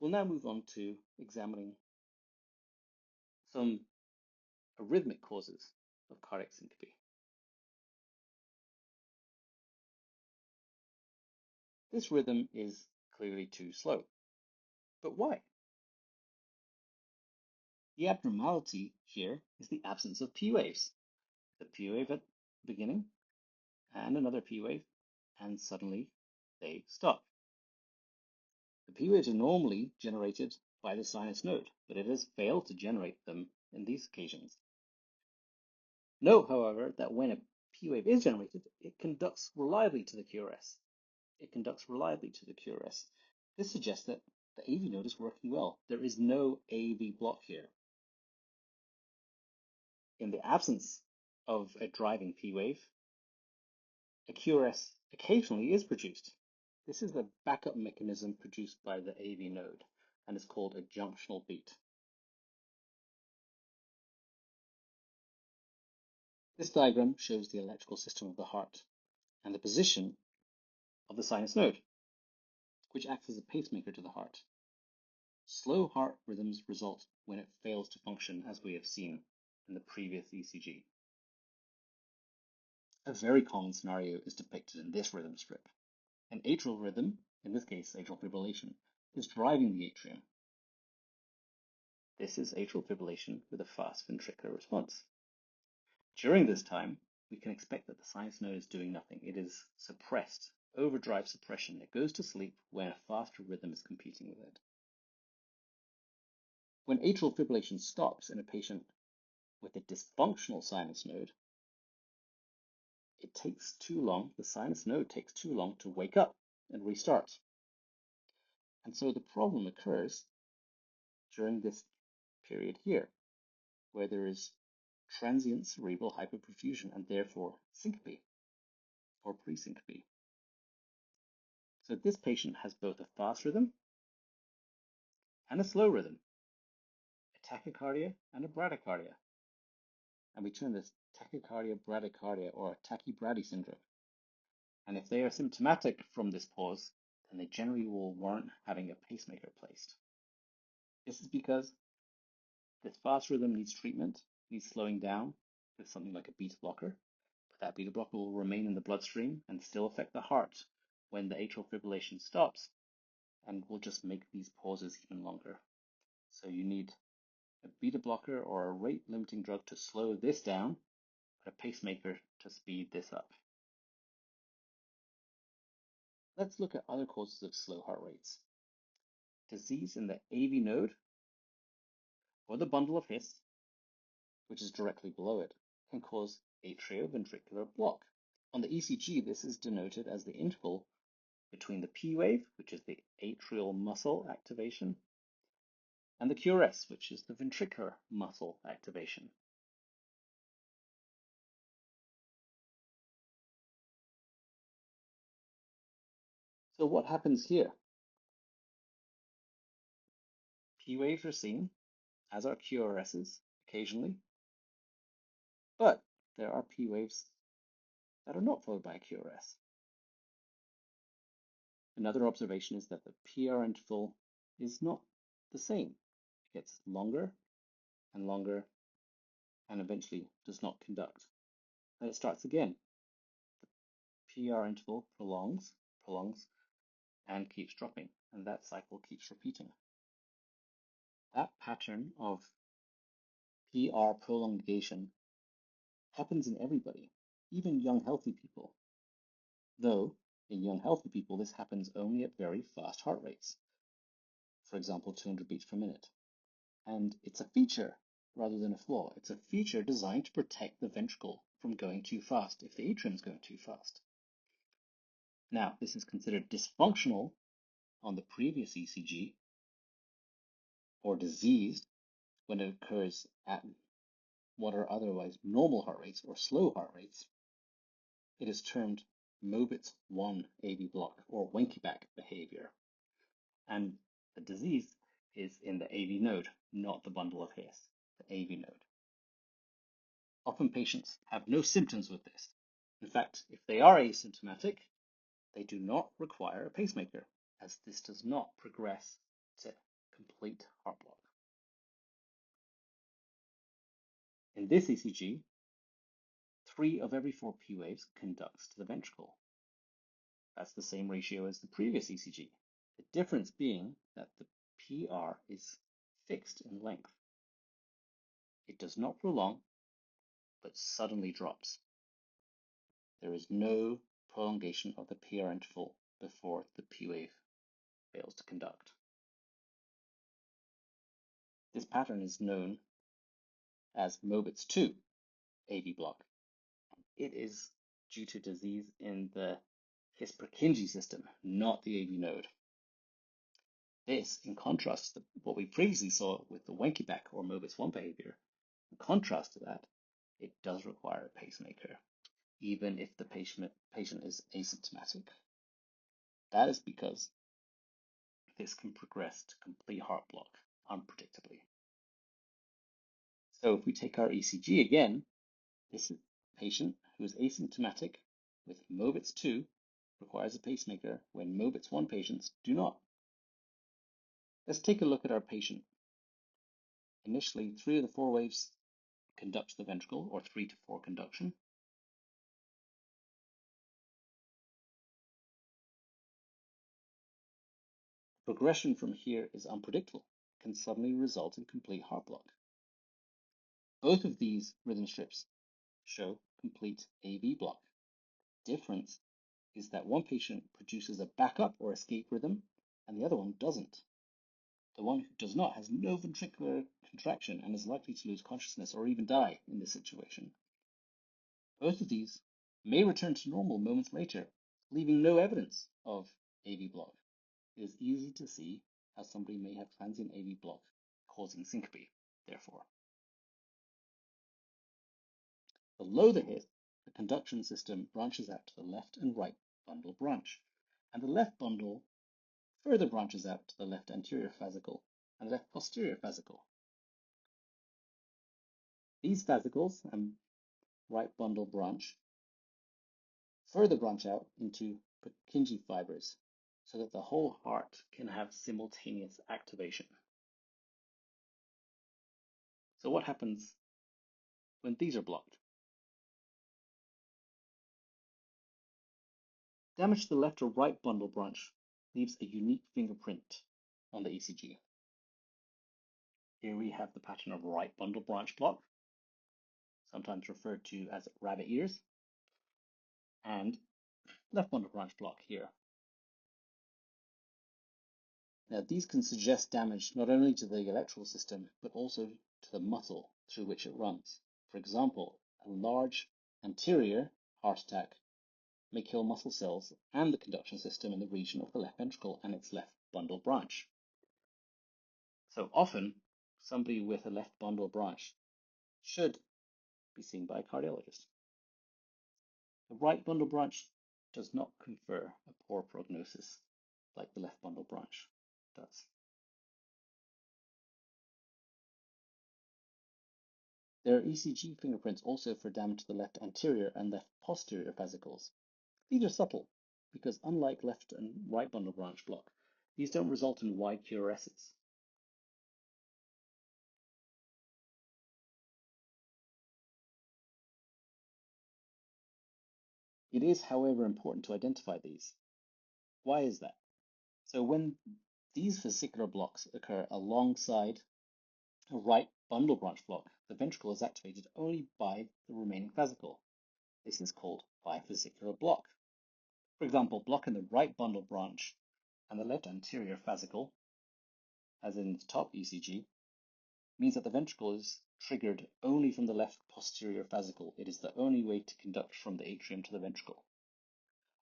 We'll now move on to examining some arrhythmic causes of cardiac syncope. This rhythm is clearly too slow. But why? The abnormality here is the absence of P waves. The P wave at the beginning and another P wave, and suddenly they stop. The P waves are normally generated by the sinus node, but it has failed to generate them in these occasions. Note, however, that when a P wave is generated, it conducts reliably to the QRS. This suggests that the AV node is working well. There is no AV block here. In the absence of a driving P wave, a QRS occasionally is produced. This is the backup mechanism produced by the AV node and is called a junctional beat. This diagram shows the electrical system of the heart and the position of the sinus node, which acts as a pacemaker to the heart. Slow heart rhythms result when it fails to function, as we have seen in the previous ECG. A very common scenario is depicted in this rhythm strip. An atrial rhythm, in this case atrial fibrillation, is driving the atrium. This is atrial fibrillation with a fast ventricular response. During this time, we can expect that the sinus node is doing nothing. It is suppressed, overdrive suppression. It goes to sleep when a faster rhythm is competing with it. When atrial fibrillation stops in a patient with a dysfunctional sinus node, it takes too long, the sinus node takes too long to wake up and restart. And so the problem occurs during this period here, where there is transient cerebral hyperperfusion and therefore syncope or presyncope. So this patient has both a fast rhythm and a slow rhythm, a tachycardia and a bradycardia. And we term this tachycardia bradycardia or tachybrady syndrome. And if they are symptomatic from this pause, then they generally will warrant having a pacemaker placed. This is because this fast rhythm needs treatment, needs slowing down with something like a beta blocker, but that beta blocker will remain in the bloodstream and still affect the heart when the atrial fibrillation stops and will just make these pauses even longer. So you need a beta blocker or a rate limiting drug to slow this down, but a pacemaker to speed this up. Let's look at other causes of slow heart rates. Disease in the AV node or the bundle of His, which is directly below it, can cause atrioventricular block. On the ECG, this is denoted as the interval between the P wave, which is the atrial muscle activation, and the QRS, which is the ventricular muscle activation. So what happens here? P waves are seen, as are QRSs occasionally, but there are P waves that are not followed by a QRS. Another observation is that the PR interval is not the same. It gets longer and longer and eventually does not conduct. Then it starts again. The PR interval prolongs, and keeps dropping, and that cycle keeps repeating. That pattern of PR prolongation happens in everybody, even young healthy people. Though in young healthy people, this happens only at very fast heart rates. For example, 200 beats per minute. And it's a feature rather than a flaw. It's a feature designed to protect the ventricle from going too fast if the atrium is going too fast. Now, this is considered dysfunctional on the previous ECG or diseased when it occurs at what are otherwise normal heart rates or slow heart rates. It is termed Mobitz 1 AV block or Wenckebach behavior. And the disease is in the AV node, not the bundle of His, the AV node. Often patients have no symptoms with this. In fact, if they are asymptomatic, they do not require a pacemaker, as this does not progress to complete heart block. In this ECG, 3 of every 4 P waves conducts to the ventricle. That's the same ratio as the previous ECG. The difference being that the PR is fixed in length. It does not prolong, but suddenly drops. There is no prolongation of the PR interval before the P wave fails to conduct. This pattern is known as Mobitz 2 AV block. It is due to disease in the His-Purkinje system, not the AV node. This, in contrast to what we previously saw with the Wenckebach or Mobitz 1 behavior, in contrast to that, it does require a pacemaker, even if the patient is asymptomatic. That is because this can progress to complete heart block unpredictably. So if we take our ECG again, this is a patient who is asymptomatic with Mobitz 2 requires a pacemaker when Mobitz 1 patients do not. Let's take a look at our patient. Initially, 3 of the 4 waves conduct to the ventricle, or 3 to 4 conduction. Progression from here is unpredictable, can suddenly result in complete heart block. Both of these rhythm strips show complete AV block. Difference is that one patient produces a backup or escape rhythm, and the other one doesn't. The one who does not has no ventricular contraction and is likely to lose consciousness or even die in this situation. Both of these may return to normal moments later, leaving no evidence of AV block. It is easy to see how somebody may have transient AV block causing syncope, therefore. Below the hip, the conduction system branches out to the left and right bundle branch, and the left bundle further branches out to the left anterior fascicle and left posterior fascicle. These fascicles and right bundle branch further branch out into Purkinje fibers so that the whole heart can have simultaneous activation. So what happens when these are blocked? Damage to the left or right bundle branch leaves a unique fingerprint on the ECG. Here we have the pattern of right bundle branch block, sometimes referred to as rabbit ears, and left bundle branch block here. Now these can suggest damage not only to the electrical system, but also to the muscle through which it runs. For example, a large anterior heart attack may kill muscle cells and the conduction system in the region of the left ventricle and its left bundle branch. So often, somebody with a left bundle branch should be seen by a cardiologist. The right bundle branch does not confer a poor prognosis like the left bundle branch does. There are ECG fingerprints also for damage to the left anterior and left posterior fascicles. These are subtle because unlike left and right bundle branch block, these don't result in wide QRSs. It is, however, important to identify these. Why is that? So when these fascicular blocks occur alongside a right bundle branch block, the ventricle is activated only by the remaining fascicle. This is called bifascicular block. For example, block in the right bundle branch and the left anterior fascicle, as in the top ECG, means that the ventricle is triggered only from the left posterior fascicle. It is the only way to conduct from the atrium to the ventricle.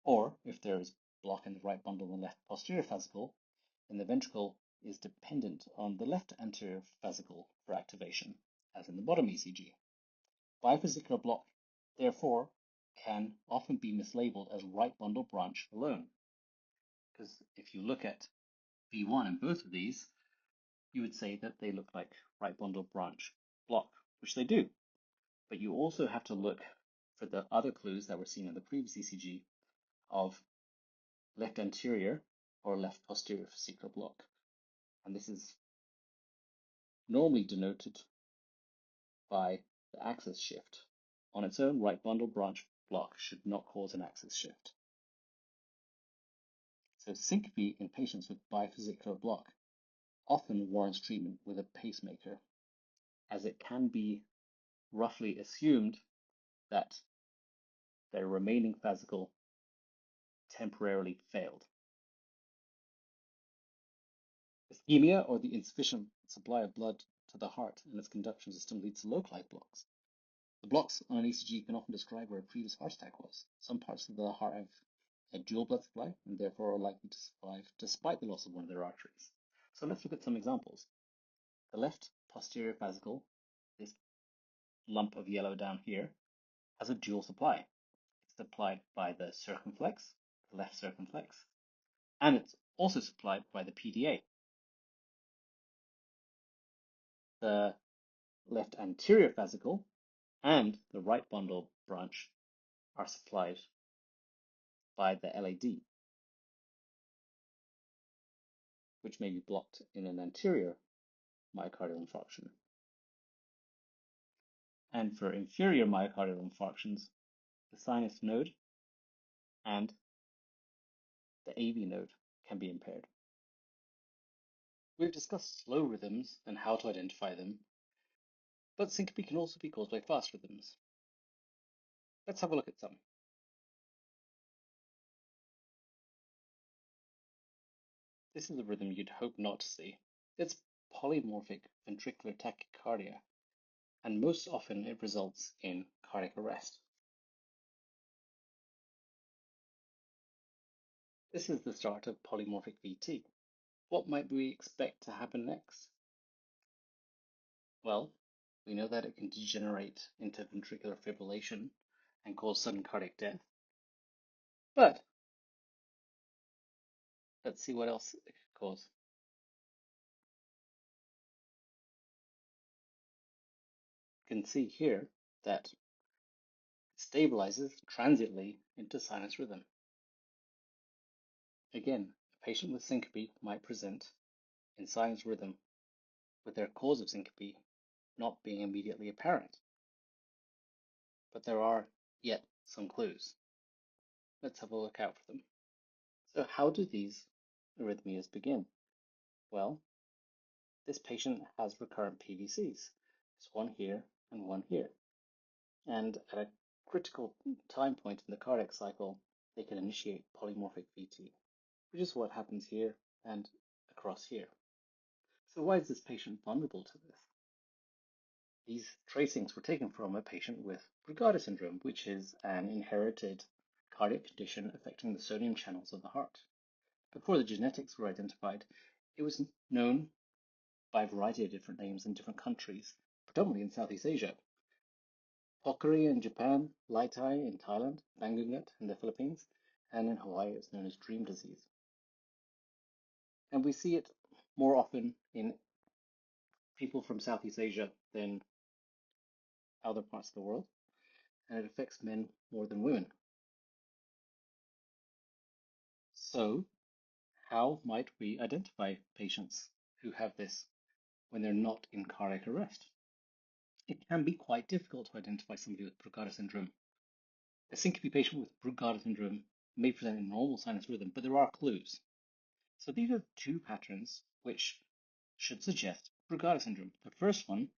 Or, if there is block in the right bundle and left posterior fascicle, then the ventricle is dependent on the left anterior fascicle for activation, as in the bottom ECG. Bifascicular block, therefore, can often be mislabeled as right bundle branch alone. Because if you look at V1 in both of these, you would say that they look like right bundle branch block, which they do. But you also have to look for the other clues that were seen in the previous ECG of left anterior or left posterior fascicular block. And this is normally denoted by the axis shift. On its own, right bundle branch block should not cause an axis shift. So syncope in patients with bifasicular block often warrants treatment with a pacemaker, as it can be roughly assumed that their remaining fascicle temporarily failed. Ischemia, or the insufficient supply of blood to the heart and its conduction system, leads to localized blocks. The blocks on an ECG can often describe where a previous heart attack was. Some parts of the heart have a dual blood supply and therefore are likely to survive despite the loss of one of their arteries. So let's look at some examples. The left posterior fascicle, this lump of yellow down here, has a dual supply. It's supplied by the circumflex, the left circumflex, and it's also supplied by the PDA. The left anterior fascicle and the right bundle branch are supplied by the LAD, which may be blocked in an anterior myocardial infarction. And for inferior myocardial infarctions, the sinus node and the AV node can be impaired. We've discussed slow rhythms and how to identify them, but syncope can also be caused by fast rhythms. Let's have a look at some. This is a rhythm you'd hope not to see. It's polymorphic ventricular tachycardia, and most often it results in cardiac arrest. This is the start of polymorphic VT. What might we expect to happen next? Well, we know that it can degenerate into ventricular fibrillation and cause sudden cardiac death. But let's see what else it could cause. You can see here that it stabilizes transiently into sinus rhythm. Again, a patient with syncope might present in sinus rhythm with their cause of syncope not being immediately apparent. But there are yet some clues. Let's have a look out for them. So how do these arrhythmias begin? Well, this patient has recurrent PVCs. There's one here and one here. And at a critical time point in the cardiac cycle, they can initiate polymorphic VT, which is what happens here and across here. So why is this patient vulnerable to this? These tracings were taken from a patient with Brugada syndrome, which is an inherited cardiac condition affecting the sodium channels of the heart. Before the genetics were identified, it was known by a variety of different names in different countries, predominantly in Southeast Asia. Pokori in Japan, Laitai in Thailand, Bangungut in the Philippines, and in Hawaii it's known as dream disease. And we see it more often in people from Southeast Asia than other parts of the world, and it affects men more than women. So, how might we identify patients who have this when they're not in cardiac arrest? It can be quite difficult to identify somebody with Brugada syndrome. A syncope patient with Brugada syndrome may present in normal sinus rhythm, but there are clues. So these are two patterns which should suggest Brugada syndrome. The first one,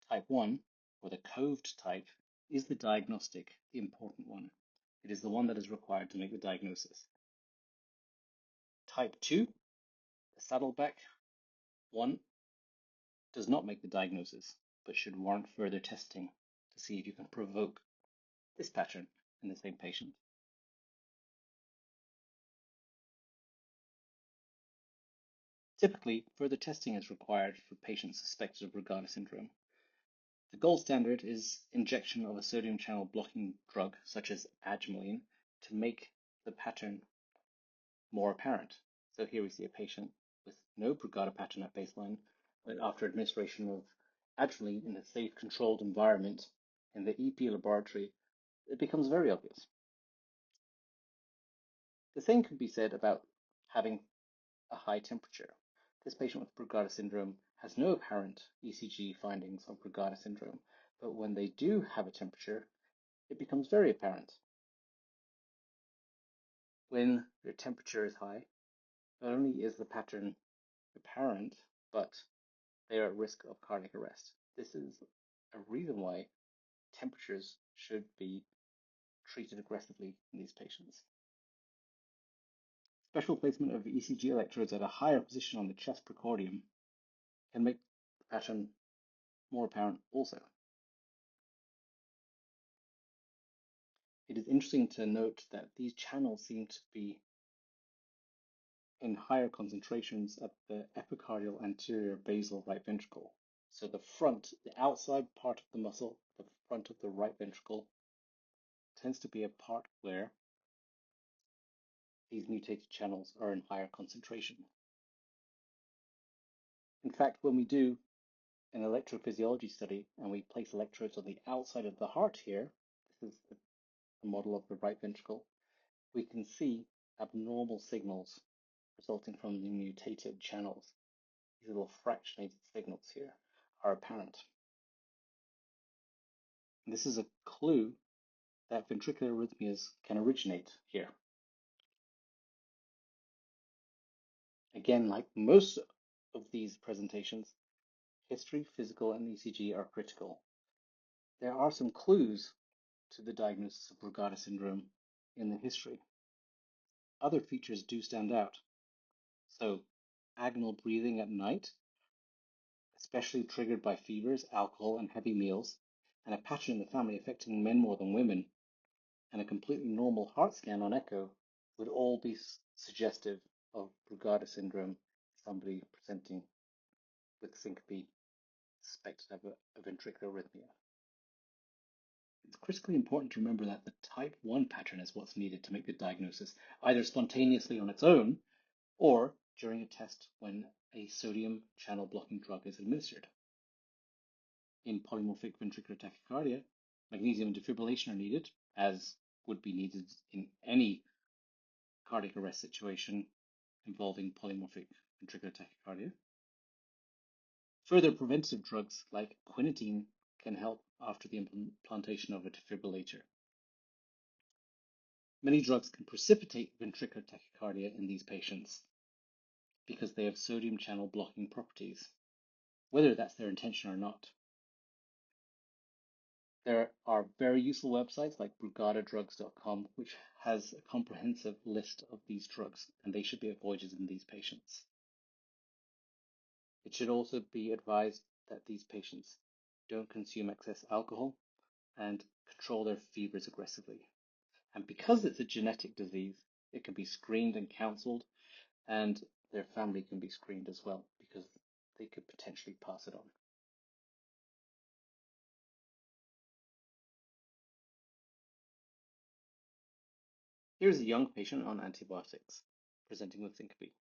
type 1, or the coved type, is the diagnostic, the important one. It is the one that is required to make the diagnosis. Type 2, the saddleback one, does not make the diagnosis, but should warrant further testing to see if you can provoke this pattern in the same patient. Typically, further testing is required for patients suspected of Brugada syndrome. The gold standard is injection of a sodium channel blocking drug such as adrenaline to make the pattern more apparent. So here we see a patient with no Brugada pattern at baseline, but after administration of adrenaline in a safe, controlled environment in the EP laboratory, it becomes very obvious. The same could be said about having a high temperature. This patient with Brugada syndrome has no apparent ECG findings of Brugada syndrome, but when they do have a temperature, it becomes very apparent. When their temperature is high, not only is the pattern apparent, but they are at risk of cardiac arrest. This is a reason why temperatures should be treated aggressively in these patients. Special placement of ECG electrodes at a higher position on the chest precordium can make the pattern more apparent also. It is interesting to note that these channels seem to be in higher concentrations at the epicardial anterior basal right ventricle. So the front, the outside part of the muscle, the front of the right ventricle, tends to be a part where these mutated channels are in higher concentration. In fact, when we do an electrophysiology study and we place electrodes on the outside of the heart here, this is a model of the right ventricle, we can see abnormal signals resulting from the mutated channels. These little fractionated signals here are apparent. And this is a clue that ventricular arrhythmias can originate here. Again, like most of these presentations, history, physical, and ECG are critical. There are some clues to the diagnosis of Brugada syndrome in the history. Other features do stand out. So, agonal breathing at night, especially triggered by fevers, alcohol, and heavy meals, and a pattern in the family affecting men more than women, and a completely normal heart scan on echo would all be suggestive of Brugada syndrome, somebody presenting with syncope suspected to have a ventricular arrhythmia. It's critically important to remember that the type 1 pattern is what's needed to make the diagnosis, either spontaneously on its own or during a test when a sodium channel blocking drug is administered. In polymorphic ventricular tachycardia, magnesium and defibrillation are needed, as would be needed in any cardiac arrest situation involving polymorphic ventricular tachycardia. Further preventative drugs like quinidine can help after the implantation of a defibrillator. Many drugs can precipitate ventricular tachycardia in these patients because they have sodium channel blocking properties, whether that's their intention or not. There are very useful websites like brugadadrugs.com, which has a comprehensive list of these drugs, and they should be avoided in these patients. It should also be advised that these patients don't consume excess alcohol and control their fevers aggressively. And because it's a genetic disease, it can be screened and counseled, and their family can be screened as well because they could potentially pass it on. Here's a young patient on antibiotics presenting with syncope.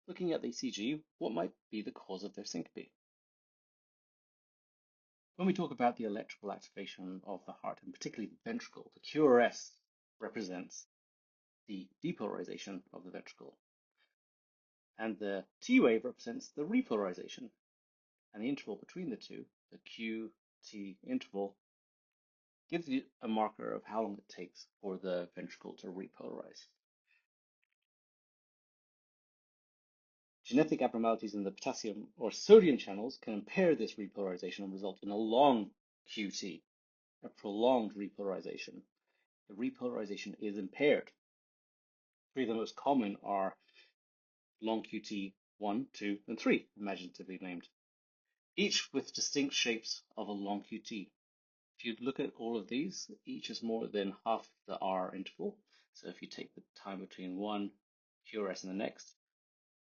Looking at the ECG, what might be the cause of their syncope? When we talk about the electrical activation of the heart, and particularly the ventricle, the QRS represents the depolarization of the ventricle, and the T wave represents the repolarization, and the interval between the two, the QT interval, gives you a marker of how long it takes for the ventricle to repolarize. Genetic abnormalities in the potassium or sodium channels can impair this repolarization and result in a long QT, a prolonged repolarization. The repolarization is impaired. Three of the most common are long QT 1, 2, and 3, imaginatively named, each with distinct shapes of a long QT. If you look at all of these, each is more than half the R interval. So if you take the time between one QRS and the next,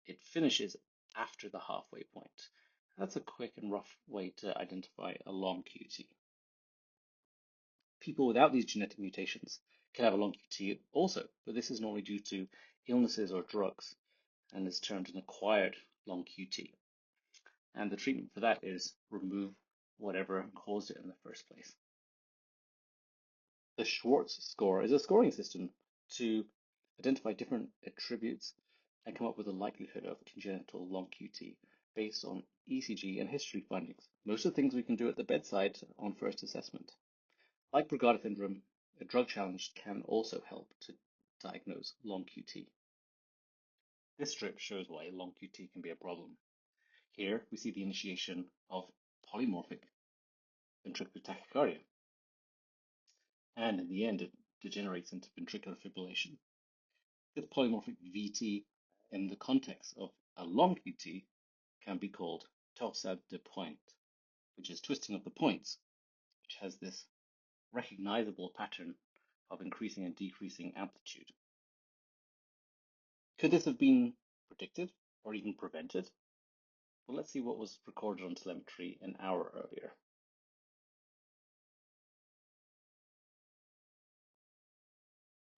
it finishes after the halfway point. That's a quick and rough way to identify a long QT. People without these genetic mutations can have a long QT also, but this is normally due to illnesses or drugs and is termed an acquired long QT. And the treatment for that is remove whatever caused it in the first place. The Schwartz score is a scoring system to identify different attributes and come up with a likelihood of congenital long QT based on ECG and history findings. Most of the things we can do at the bedside on first assessment. Like Brugada syndrome, a drug challenge can also help to diagnose long QT. This strip shows why long QT can be a problem. Here we see the initiation of polymorphic ventricular tachycardia, and in the end it degenerates into ventricular fibrillation. This polymorphic VT in the context of a long QT can be called torsade de pointe, which is twisting of the points, which has this recognizable pattern of increasing and decreasing amplitude. Could this have been predicted or even prevented? Well, let's see what was recorded on telemetry an hour earlier.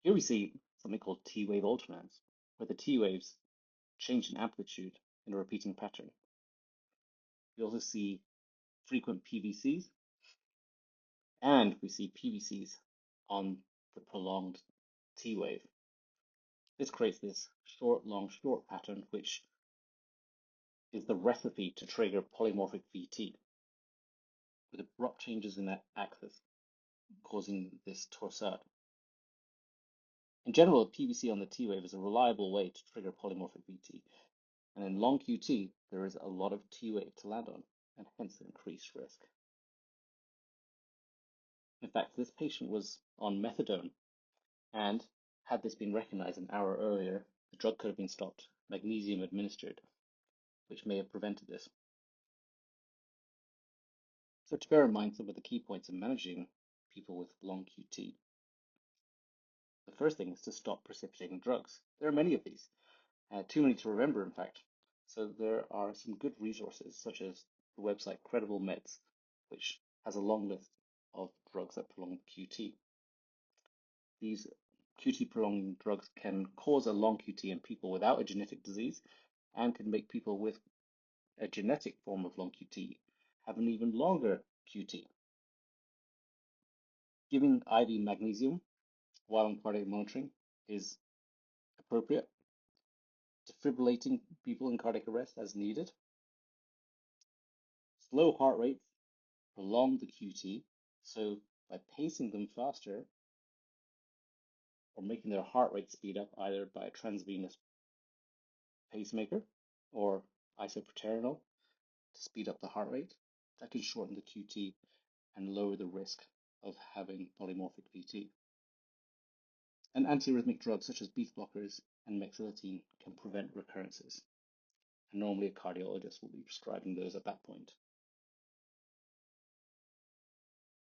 Here we see something called T-wave alternans, where the T waves change in amplitude in a repeating pattern. We also see frequent PVCs, and we see PVCs on the prolonged T wave. This creates this short, long, short pattern, which is the recipe to trigger polymorphic VT, with abrupt changes in that axis causing this torsade. In general, a PVC on the T wave is a reliable way to trigger polymorphic VT, and in long QT, there is a lot of T wave to land on, and hence increased risk. In fact, this patient was on methadone, and had this been recognized an hour earlier, the drug could have been stopped, magnesium administered, which may have prevented this. So to bear in mind some of the key points in managing people with long QT. The first thing is to stop precipitating drugs. There are many of these, too many to remember, in fact. So there are some good resources, such as the website Credible Meds, which has a long list of drugs that prolong QT. These QT prolonging drugs can cause a long QT in people without a genetic disease and can make people with a genetic form of long QT have an even longer QT. Giving IV magnesium while on cardiac monitoring is appropriate. Defibrillating people in cardiac arrest as needed. Slow heart rates prolong the QT, so by pacing them faster or making their heart rate speed up either by a transvenous pacemaker or isoproterenol to speed up the heart rate, that can shorten the QT and lower the risk of having polymorphic VT. And antiarrhythmic drugs such as beta blockers and mexiletine can prevent recurrences. And normally a cardiologist will be prescribing those at that point.